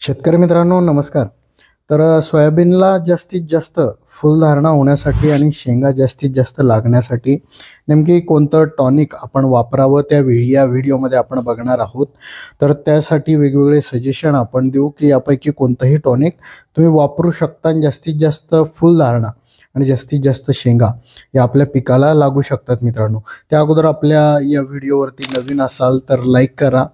शेतकरी मित्रांनो नमस्कार। तर सोयाबीनला जास्तीत जास्त फुलधारणा होण्यासाठी आणि शेंगा जास्तीत जास्त लागण्यासाठी नेमकी कोणतं टॉनिक आपण वापरावं या व्हिडिओमध्ये आपण बघणार आहोत। तर त्यासाठी वेगवेगळे सजेशन आपण देऊ की यापैकी कोणतंही टॉनिक तुम्ही वापरू शकता आणि जास्तीत जास्त फुलधारणा आणि जास्तीत जास्त शेंगा या आपल्या पिकाला लागू शकतात। मित्रांनो त्या अगोदर आपल्या या व्हिडिओवरती नवीन असाल तर लाईक करा,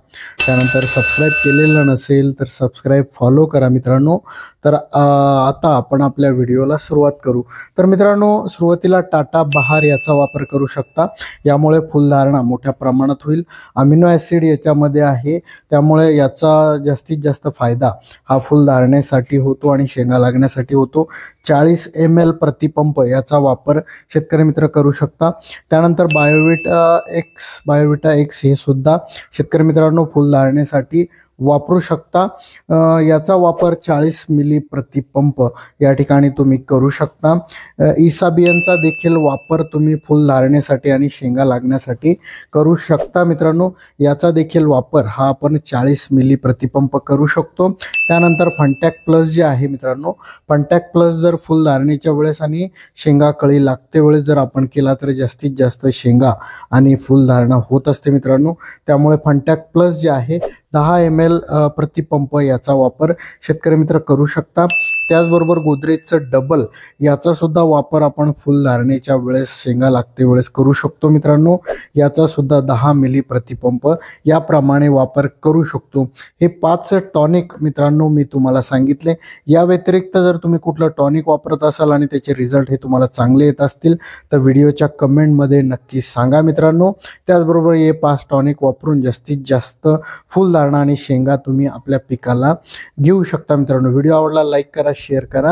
त्यानंतर सबस्क्राइब केलेलं नसेल तर सबस्क्राइब फॉलो करा मित्रांनो। तर आता आपण आपल्या व्हिडिओला सुरुवात करू। तर मित्रांनो सुरुवातीला टाटा बहार याचा वापर करू शकता, यामुळे फुलधारणा मोठ्या प्रमाणात होईल। अमिनो ॲसिड याच्यामध्ये आहे, त्यामुळे याचा जास्तीत जास्त फायदा हा फुलधारणेसाठी होतो आणि शेंगा लागण्यासाठी होतो। 40 ml प्रतिपंप याचा वापर शेतकरी मित्र करू शकता। त्यानंतर बायोविटा एक्स हे सुद्धा शेतकरी मित्रांनो फुलधारणेसाठी वापरू शकता। याचा वापर 40 मिली प्रतिपंप या ठिकाणी तुम्ही करू शकता। इसाबियनचा देखील वापर तुम्ही फुलधारणेसाठी आणि शेंगा लागण्यासाठी करू शकता मित्रांनो। याचा देखील वापर हा आपण 40 मिली प्रतिपंप करू शकतो। त्यानंतर फंटॅक प्लस जे आहे मित्रांनो, फंटॅक प्लस जर फुलधारणेच्या वेळेस आणि शेंगा कळी लागते वेळेस जर आपण केला तर जास्तीत जास्त शेंगा आणि फुलधारणा होत असते मित्रांनो। त्यामुळे फंटॅक प्लस जे आहे 10 ml प्रतिपंप याचा वापर शेतकरी मित्र करू शकता। त्याचबरोबर गोदरेजचं डबल याचा सुद्धा वापर आपण फुलधारणेच्या वेळेस शेंगा लागते वेळेस करू शकतो मित्रांनो। याचा सुद्धा 10 मिली प्रतिपंप याप्रमाणे वापर करू शकतो। हे 5 टॉनिक मित्रांनो मी तुम्हाला सांगितले। या व्यतिरिक्त जर तुम्ही कुठलं टॉनिक वापरत असाल आणि त्याचे रिझल्ट हे तुम्हाला चांगले येत असतील तर व्हिडिओच्या कमेंटमध्ये नक्की सांगा मित्रांनो। त्याचबरोबर हे 5 टॉनिक वापरून जास्तीत जास्त फुलधारणा आणि शेंगा तुम्ही आपल्या पिकाला घेऊ शकता मित्रांनो। व्हिडिओ आवडला लाईक करा, शेअर करा।